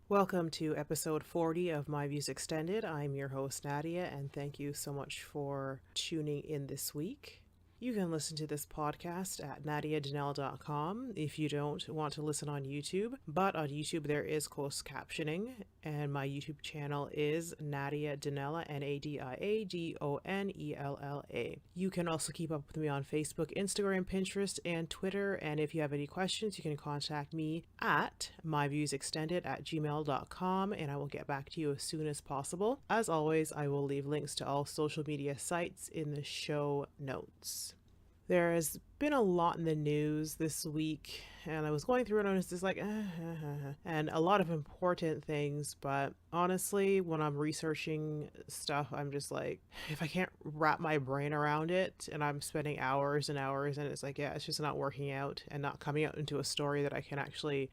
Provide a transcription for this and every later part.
Welcome to episode 40 of My Views Extended. I'm your host, Nadia, and thank you so much for tuning in this week. You can listen to this podcast at nadiadanelle.com if you don't want to listen on YouTube. But on YouTube, there is closed captioning, and my YouTube channel is Nadia Donella, Nadiadonella. You can also keep up with me on Facebook, Instagram, Pinterest, and Twitter. And if you have any questions, you can contact me at myviewsextended@gmail.com, and I will get back to you as soon as possible. As always, I will leave links to all social media sites in the show notes. There has been a lot in the news this week, and I was going through it and I was just like, and a lot of important things, but honestly, when I'm researching stuff, I'm just like, if I can't wrap my brain around it, and I'm spending hours and hours, and it's like, yeah, it's just not working out and not coming out into a story that I can actually,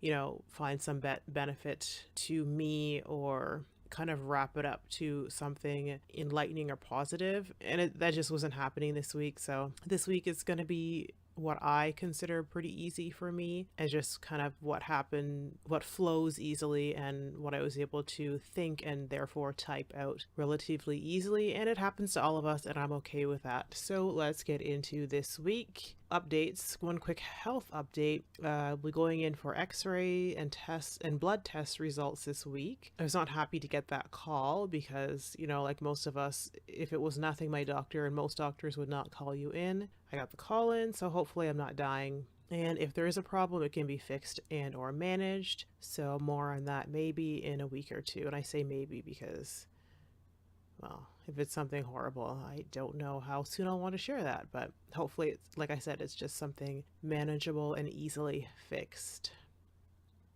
find some benefit to me or kind of wrap it up to something enlightening or positive, and that just wasn't happening this week. So this week is going to be what I consider pretty easy for me, and just kind of what happened, what flows easily, and what I was able to think and therefore type out relatively easily. And it happens to all of us, and I'm okay with that. So let's get into this week. Updates. One quick health update. We're going in for x-ray and tests and blood test results this week. I was not happy to get that call because, like most of us, if it was nothing, my doctor, and most doctors would not call you in. I got the call in, so hopefully I'm not dying. And if there is a problem, it can be fixed and or managed. So more on that maybe in a week or two. And I say maybe because, well, if it's something horrible, I don't know how soon I'll want to share that, but hopefully, like I said, it's just something manageable and easily fixed.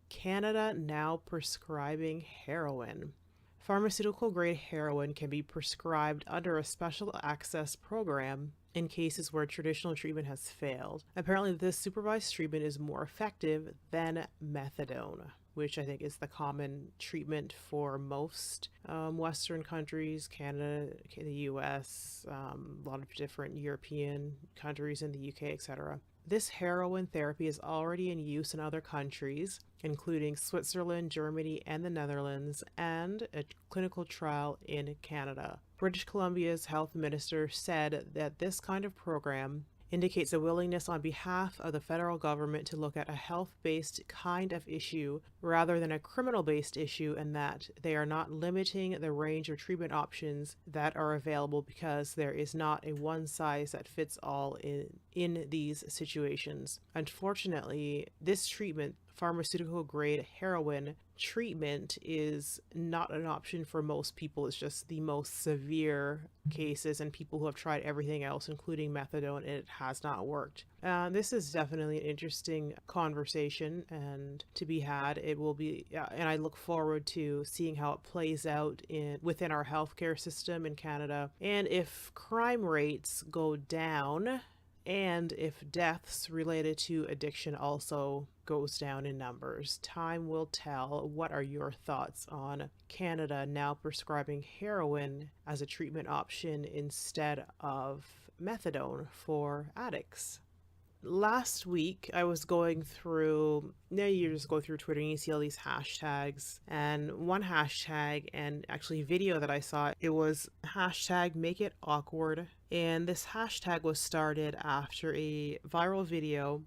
Canada now prescribing heroin. Pharmaceutical grade heroin can be prescribed under a special access program in cases where traditional treatment has failed. Apparently, this supervised treatment is more effective than methadone, which I think is the common treatment for most Western countries, Canada, the US, a lot of different European countries in the UK, etc. This heroin therapy is already in use in other countries, including Switzerland, Germany, and the Netherlands, and a clinical trial in Canada. British Columbia's health minister said that this kind of program indicates a willingness on behalf of the federal government to look at a health-based kind of issue rather than a criminal-based issue, and that they are not limiting the range of treatment options that are available because there is not a one-size-that-fits-all in these situations. Unfortunately, this treatment, pharmaceutical grade heroin treatment, is not an option for most people. It's just the most severe cases and people who have tried everything else, including methadone, and it has not worked. This is definitely an interesting conversation and to be had. It will be, and I look forward to seeing how it plays out within our healthcare system in Canada, and if crime rates go down, and if deaths related to addiction also goes down in numbers. Time will tell. What are your thoughts on Canada now prescribing heroin as a treatment option instead of methadone for addicts? Last week I was going through, you just go through Twitter and you see all these hashtags, and one hashtag, and actually video that I saw, it was hashtag make it awkward, and this hashtag was started after a viral video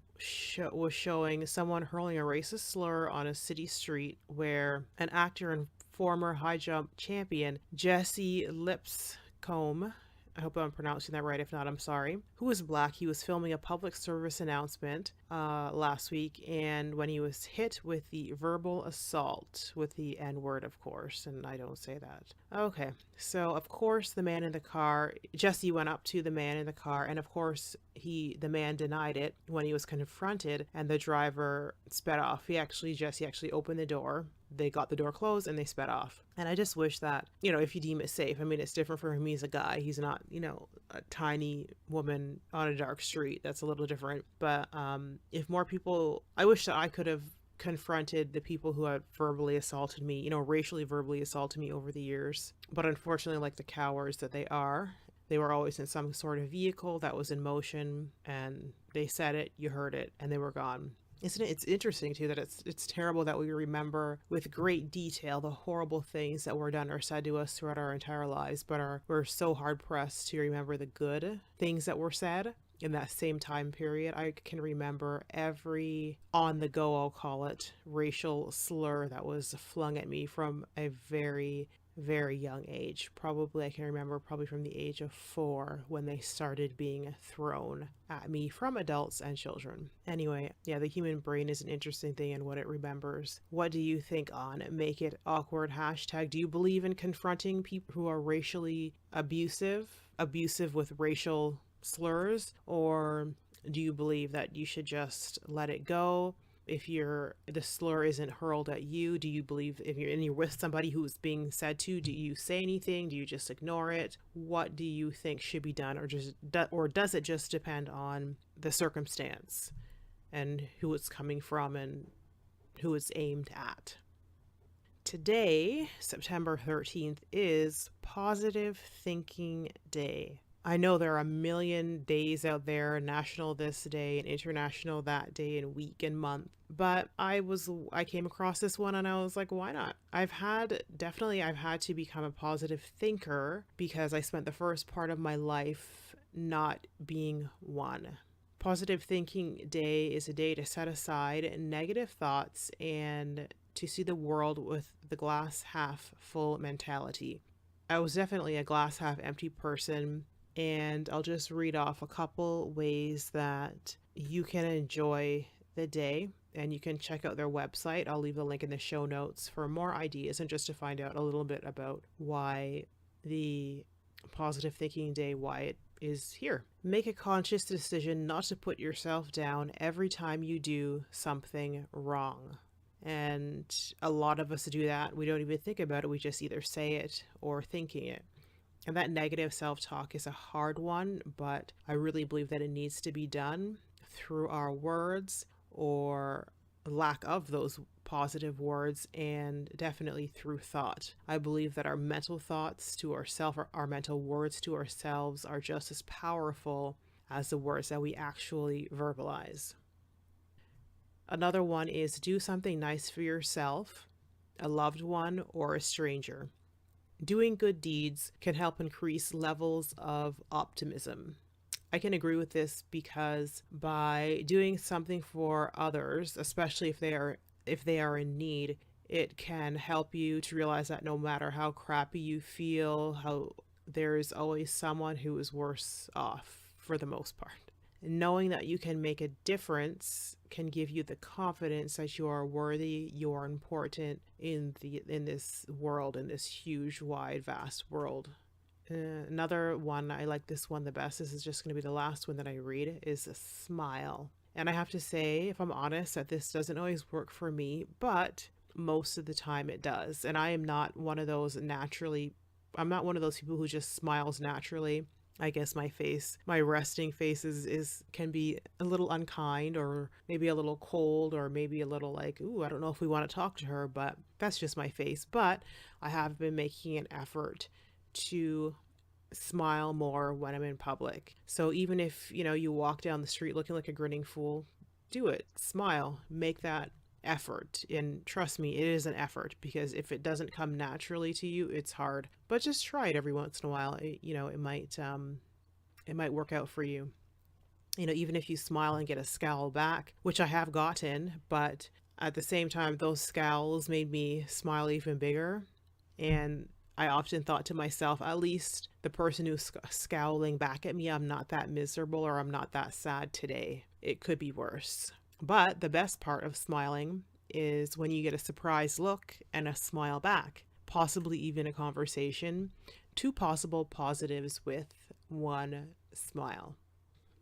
was showing someone hurling a racist slur on a city street where an actor and former high jump champion Jesse Lipscomb, I hope I'm pronouncing that right. If not, I'm sorry. Who was black. He was filming a public service announcement last week, and when he was hit with the verbal assault, with the N-word, of course, and I don't say that. Okay, so of course the man in the car, Jesse went up to the man in the car, and of course the man denied it when he was confronted, and the driver sped off. Jesse actually opened the door. They got the door closed and they sped off. And I just wish that, if you deem it safe, I mean, it's different for him. He's a guy. He's not, a tiny woman on a dark street. That's a little different. But if more people, I wish that I could have confronted the people who had verbally assaulted me, racially verbally assaulted me over the years. But unfortunately, like the cowards that they are, they were always in some sort of vehicle that was in motion, and they said it, you heard it, and they were gone. Isn't it? It's interesting too that it's terrible that we remember with great detail the horrible things that were done or said to us throughout our entire lives, but we're so hard pressed to remember the good things that were said in that same time period. I can remember every on the go, I'll call it, racial slur that was flung at me from a very young age. Probably, I can remember probably from the age of 4 when they started being thrown at me from adults and children. Anyway, yeah, the human brain is an interesting thing and what it remembers. What do you think on Make It Awkward hashtag? Do you believe in confronting people who are racially abusive with racial slurs, or do you believe that you should just let it go? If the slur isn't hurled at you, do you believe if you're with somebody who's being said to, do you say anything? Do you just ignore it? What do you think should be done, or does it just depend on the circumstance and who it's coming from and who it's aimed at? Today, September 13th, is Positive Thinking Day. I know there are a million days out there, national this day and international that day and week and month, but I came across this one and I was like, why not? I've had to become a positive thinker because I spent the first part of my life not being one. Positive Thinking Day is a day to set aside negative thoughts and to see the world with the glass half full mentality. I was definitely a glass half empty person. And I'll just read off a couple ways that you can enjoy the day, and you can check out their website. I'll leave the link in the show notes for more ideas and just to find out a little bit about why the Positive Thinking Day, why it is here. Make a conscious decision not to put yourself down every time you do something wrong. And a lot of us do that. We don't even think about it. We just either say it or thinking it. And that negative self-talk is a hard one, but I really believe that it needs to be done through our words or lack of those positive words, and definitely through thought. I believe that our mental thoughts to ourselves, or our mental words to ourselves, are just as powerful as the words that we actually verbalize. Another one is do something nice for yourself, a loved one, or a stranger. Doing good deeds can help increase levels of optimism. I can agree with this because by doing something for others, especially if they are in need, it can help you to realize that no matter how crappy you feel, how there is always someone who is worse off for the most part. Knowing that you can make a difference can give you the confidence that you are worthy, you are important in this world, in this huge, wide, vast world. Another one, I like this one the best, this is just going to be the last one that I read, is a smile. And I have to say, if I'm honest, that this doesn't always work for me, but most of the time it does. And I am not one of those I'm not one of those people who just smiles naturally. I guess my resting face can be a little unkind, or maybe a little cold, or maybe a little like, ooh, I don't know if we want to talk to her, but that's just my face. But I have been making an effort to smile more when I'm in public. So even if, you walk down the street looking like a grinning fool, do it, smile, make that effort. And trust me, it is an effort, because if it doesn't come naturally to you, it's hard. But just try it every once in a while. It might work out for you. Even if you smile and get a scowl back, which I have gotten, but at the same time, those scowls made me smile even bigger. And I often thought to myself, at least the person who's scowling back at me, I'm not that miserable, or I'm not that sad today. It could be worse. But the best part of smiling is when you get a surprised look and a smile back, possibly even a conversation, 2 possible positives with 1 smile.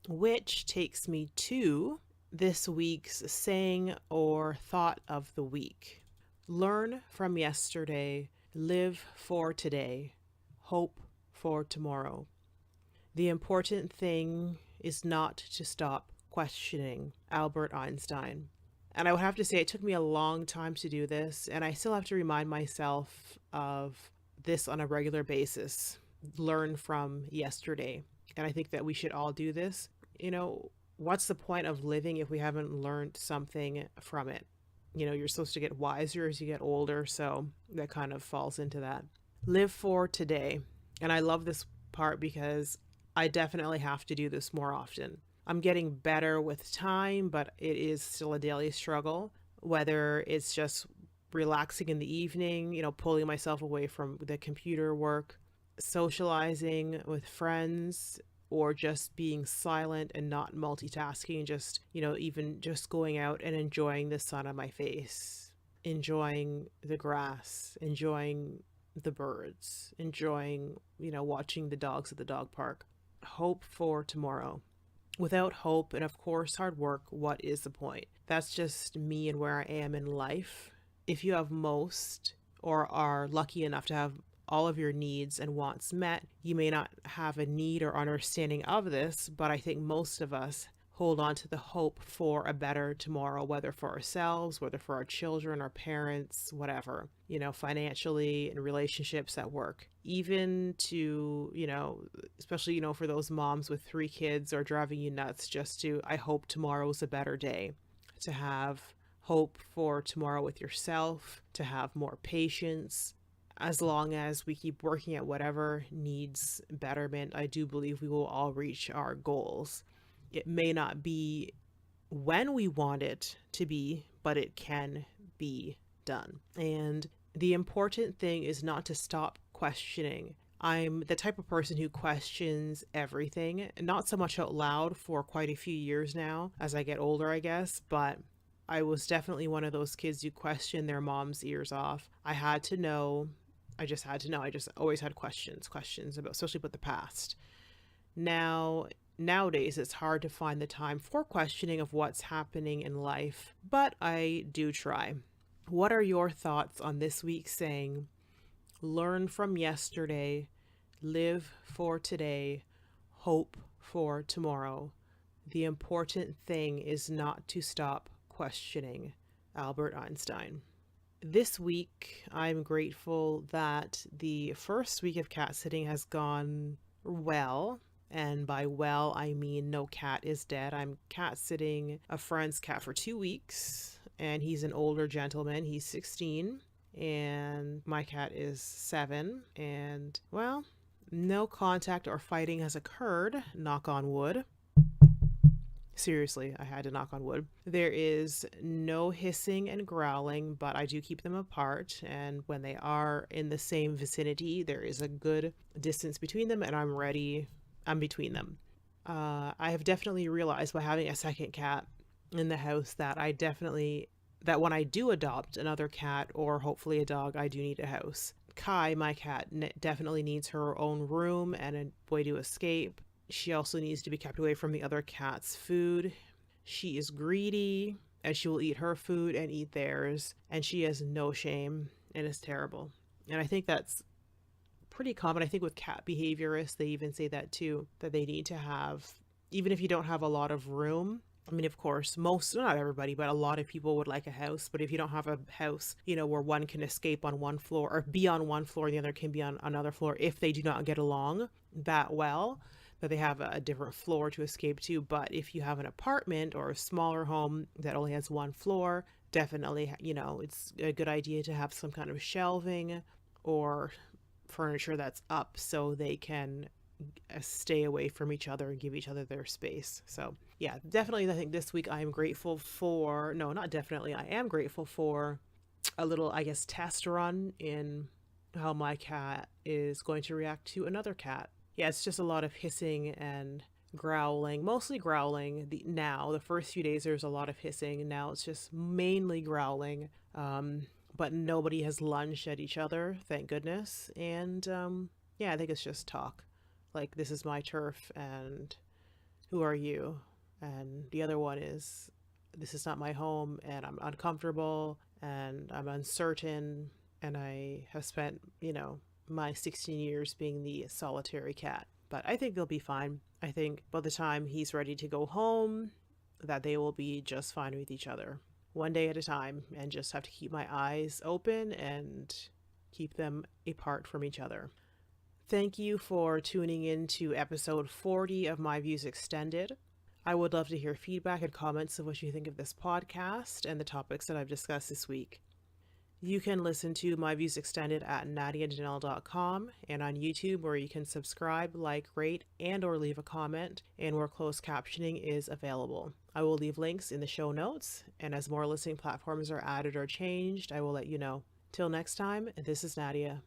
Which takes me to this week's saying or thought of the week. Learn from yesterday, live for today, hope for tomorrow. The important thing is not to stop questioning. Albert Einstein. And I would have to say it took me a long time to do this, and I still have to remind myself of this on a regular basis. Learn from yesterday. And I think that we should all do this. what's the point of living if we haven't learned something from it? You know, you're supposed to get wiser as you get older, so that kind of falls into that. Live for today. And I love this part because I definitely have to do this more often. I'm getting better with time, but it is still a daily struggle, whether it's just relaxing in the evening, you know, pulling myself away from the computer work, socializing with friends, or just being silent and not multitasking, just, you know, even just going out and enjoying the sun on my face, enjoying the grass, enjoying the birds, enjoying, you know, watching the dogs at the dog park. Hope for tomorrow. Without hope and, of course, hard work, what is the point? That's just me and where I am in life. If you have most or are lucky enough to have all of your needs and wants met, you may not have a need or understanding of this, but I think most of us hold on to the hope for a better tomorrow, whether for ourselves, whether for our children, our parents, whatever, you know, financially, and relationships at work, even to, you know, especially, you know, for those moms with 3 kids or driving you nuts, just to, I hope tomorrow's a better day, to have hope for tomorrow with yourself, to have more patience. As long as we keep working at whatever needs betterment, I do believe we will all reach our goals. It may not be when we want it to be, but it can be done. And the important thing is not to stop questioning. I'm the type of person who questions everything, not so much out loud for quite a few years now as I get older, I guess, but I was definitely one of those kids who questioned their mom's ears off. I had to know. I just had to know. I just always had questions about, especially about the past. Nowadays, it's hard to find the time for questioning of what's happening in life, but I do try. What are your thoughts on this week's saying, learn from yesterday, live for today, hope for tomorrow? The important thing is not to stop questioning. Albert Einstein. This week, I'm grateful that the first week of cat sitting has gone well. And by well, I mean no cat is dead. I'm cat sitting a friend's cat for 2 weeks, and he's an older gentleman. He's 16, and my cat is 7. And, well, no contact or fighting has occurred, knock on wood. Seriously, I had to knock on wood. There is no hissing and growling, but I do keep them apart. And when they are in the same vicinity, there is a good distance between them, and I'm between them. I have definitely realized by having a second cat in the house that that when I do adopt another cat or hopefully a dog, I do need a house. Kai, my cat, definitely needs her own room and a way to escape. She also needs to be kept away from the other cat's food. She is greedy, and she will eat her food and eat theirs, and she has no shame, and it's terrible. And I think that's pretty common. I think with cat behaviorists, they even say that too, that they need to have, even if you don't have a lot of room. I mean, of course, not everybody, but a lot of people would like a house. But if you don't have a house, you know, where one can escape on one floor or be on one floor and the other can be on another floor, if they do not get along that well, that they have a different floor to escape to. But if you have an apartment or a smaller home that only has one floor, definitely, you know, it's a good idea to have some kind of shelving or furniture that's up so they can stay away from each other and give each other their space. So yeah, definitely I think this week I am grateful for, no, not definitely, I am grateful for a little, I guess, test run in how my cat is going to react to another cat. Yeah, it's just a lot of hissing and growling, mostly growling. The first few days there's a lot of hissing. Now it's just mainly growling. But nobody has lunged at each other, thank goodness. And yeah, I think it's just talk. Like, this is my turf, and who are you? And the other one is, this is not my home, and I'm uncomfortable, and I'm uncertain, and I have spent, you know, my 16 years being the solitary cat. But I think they'll be fine. I think by the time he's ready to go home, that they will be just fine with each other. One day at a time, and just have to keep my eyes open and keep them apart from each other. Thank you for tuning in to episode 40 of My Views Extended. I would love to hear feedback and comments of what you think of this podcast and the topics that I've discussed this week. You can listen to my views extended at nadiadanelle.com and on YouTube, where you can subscribe, like, rate, and or leave a comment, and where closed captioning is available. I will leave links in the show notes, and as more listening platforms are added or changed, I will let you know. Till next time, this is Nadia.